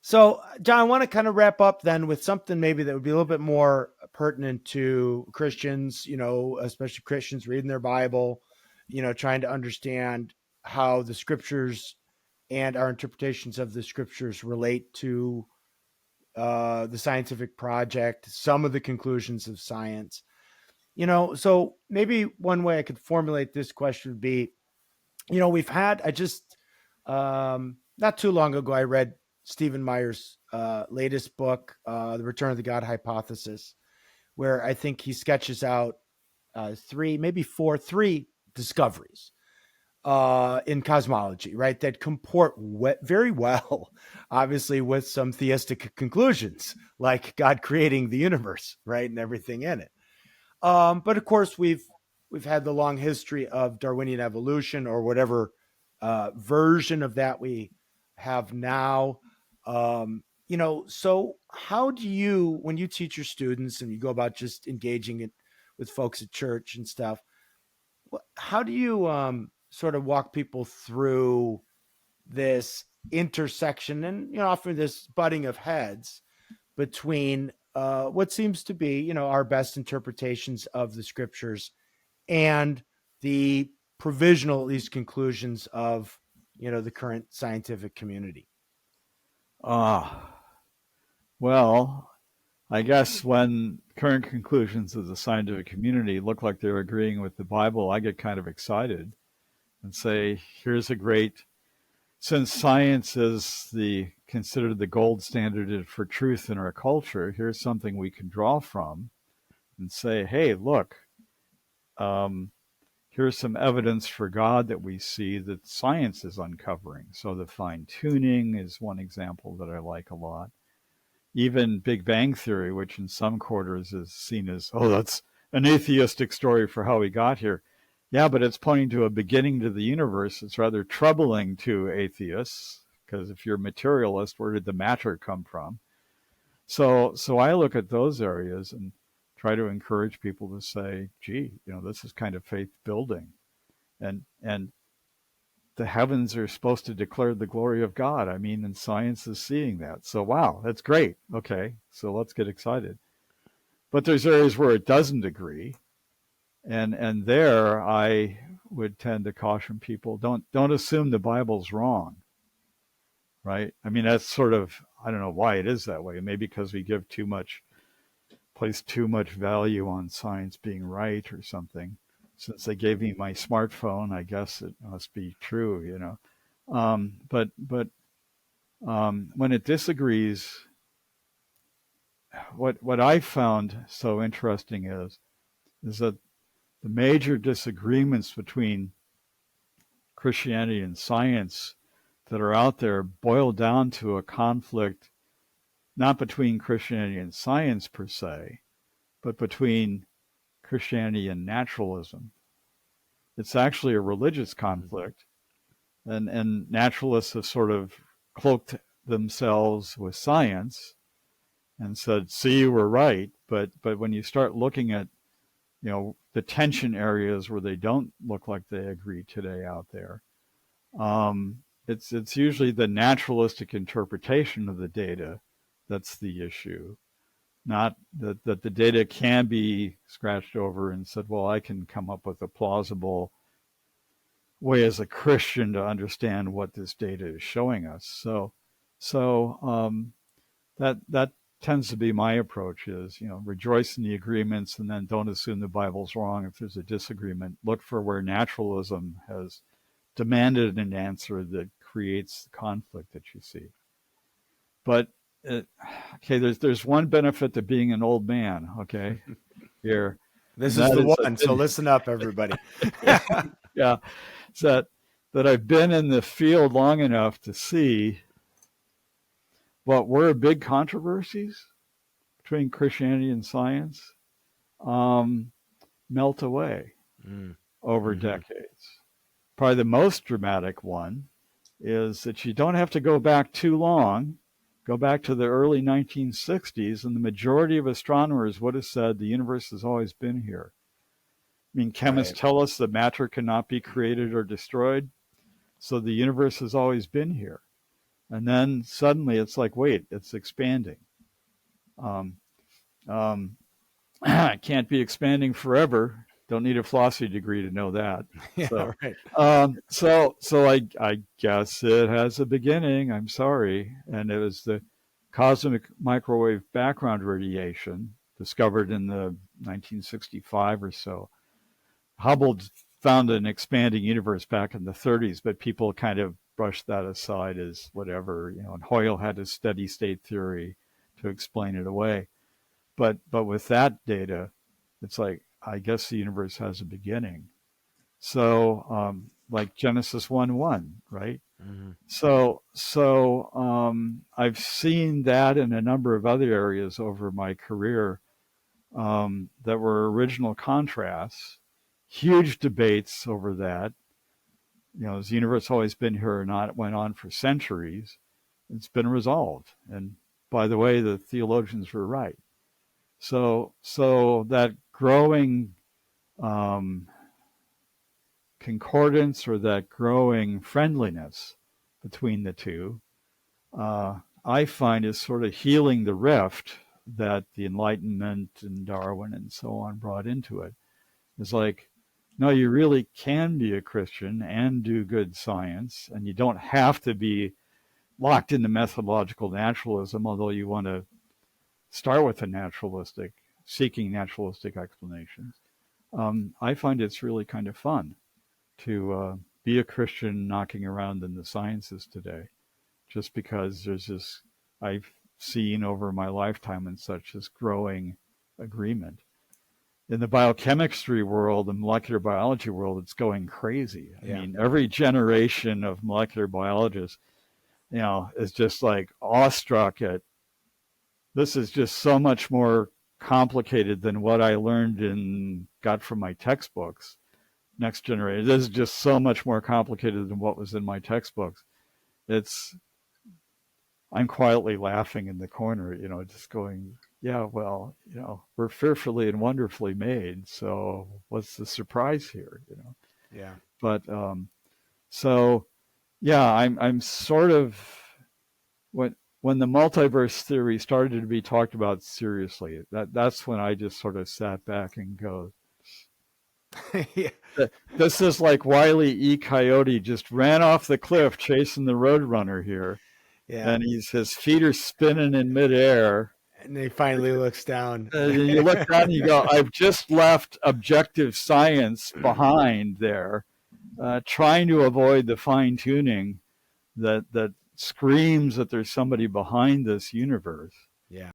So, John, I want to kind of wrap up then with something maybe that would be a little bit more pertinent to Christians, especially Christians reading their Bible, trying to understand how the scriptures and our interpretations of the scriptures relate to the scientific project, some of the conclusions of science. So maybe one way I could formulate this question would be, not too long ago, I read Stephen Meyer's latest book, The Return of the God Hypothesis, where I think he sketches out three discoveries in cosmology, right? That comport very well, obviously, with some theistic conclusions, like God creating the universe, right? And everything in it. But of course, we've had the long history of Darwinian evolution, or whatever version of that we have now. So how do you, when you teach your students and you go about just engaging it with folks at church and stuff, how do you sort of walk people through this intersection and, often this butting of heads between what seems to be, our best interpretations of the scriptures and the provisional, at least, conclusions of, the current scientific community? Well, I guess when current conclusions of the scientific community look like they're agreeing with the Bible, I get kind of excited and say, here's a great, since science is considered the gold standard for truth in our culture, here's something we can draw from and say, hey, look, here's some evidence for God that we see that science is uncovering. So the fine-tuning is one example that I like a lot. Even Big Bang Theory, which in some quarters is seen as, that's an atheistic story for how we got here. Yeah, but it's pointing to a beginning to the universe. It's rather troubling to atheists, because if you're a materialist, where did the matter come from? So I look at those areas and try to encourage people to say, gee, this is kind of faith building. And the heavens are supposed to declare the glory of God. I mean, and science is seeing that. So, wow, that's great. Okay, so let's get excited. But there's areas where it doesn't agree. And there I would tend to caution people, don't assume the Bible's wrong, right? I mean, that's sort of, I don't know why it is that way. Maybe because we place too much value on science being right or something. Since they gave me my smartphone, I guess it must be true, But when it disagrees, what I found so interesting is that the major disagreements between Christianity and science that are out there boil down to a conflict, not between Christianity and science per se, but between Christianity and naturalism. It's actually a religious conflict, and naturalists have sort of cloaked themselves with science and said, see, we're right. But when you start looking at, the tension areas where they don't look like they agree today out there, it's usually the naturalistic interpretation of the data that's the issue. Not that the data can be scratched over and said, well, I can come up with a plausible way as a Christian to understand what this data is showing us. So that tends to be my approach is, rejoice in the agreements and then don't assume the Bible's wrong. If there's a disagreement, look for where naturalism has demanded an answer that creates the conflict that you see. But okay, there's one benefit to being an old man, okay? Here. This is the one, so listen up, everybody. Yeah. It's that I've been in the field long enough to see what were big controversies between Christianity and science melt away over decades. Probably the most dramatic one is that you don't have to go back too long. Go back to the early 1960s, and the majority of astronomers would have said the universe has always been here. I mean, chemists tell us that matter cannot be created or destroyed, so the universe has always been here. And then suddenly it's like, wait, it's expanding. Um, um, can't be expanding forever. Don't need a philosophy degree to know that. Yeah, So, right. so I guess it has a beginning. I'm sorry, and it was the cosmic microwave background radiation discovered in the 1965 or so. Hubble found an expanding universe back in the 30s, but people kind of brushed that aside as whatever, and Hoyle had a steady state theory to explain it away. But with that data, it's like, I guess the universe has a beginning. So like Genesis 1:1, right? Mm-hmm. So I've seen that in a number of other areas over my career that were original contrasts, huge debates over that. Has the universe always been here or not? It went on for centuries. It's been resolved. And by the way, the theologians were right. So that growing concordance, or that growing friendliness between the two, I find is sort of healing the rift that the Enlightenment and Darwin and so on brought into it. It's like, no, you really can be a Christian and do good science, and you don't have to be locked into methodological naturalism, although you want to start with seeking naturalistic explanations. I find it's really kind of fun to be a Christian knocking around in the sciences today, just because there's this, I've seen over my lifetime and such, this growing agreement. In the biochemistry world, the molecular biology world, it's going crazy. I mean, every generation of molecular biologists, is just like awestruck at, this is just so much more complicated than what I learned and got from my textbooks. Next generation, this is just so much more complicated than what was in my textbooks. I'm quietly laughing in the corner, just going, yeah, well, we're fearfully and wonderfully made. So what's the surprise here, Yeah. But so yeah, I'm sort of, when the multiverse theory started to be talked about seriously, that's when I just sort of sat back and go, Yeah. this is like Wile E. Coyote just ran off the cliff chasing the Roadrunner here. Yeah. And his feet are spinning in midair. And he finally looks down. You look down and you go, I've just left objective science behind there, trying to avoid the fine-tuning that screams that there's somebody behind this universe.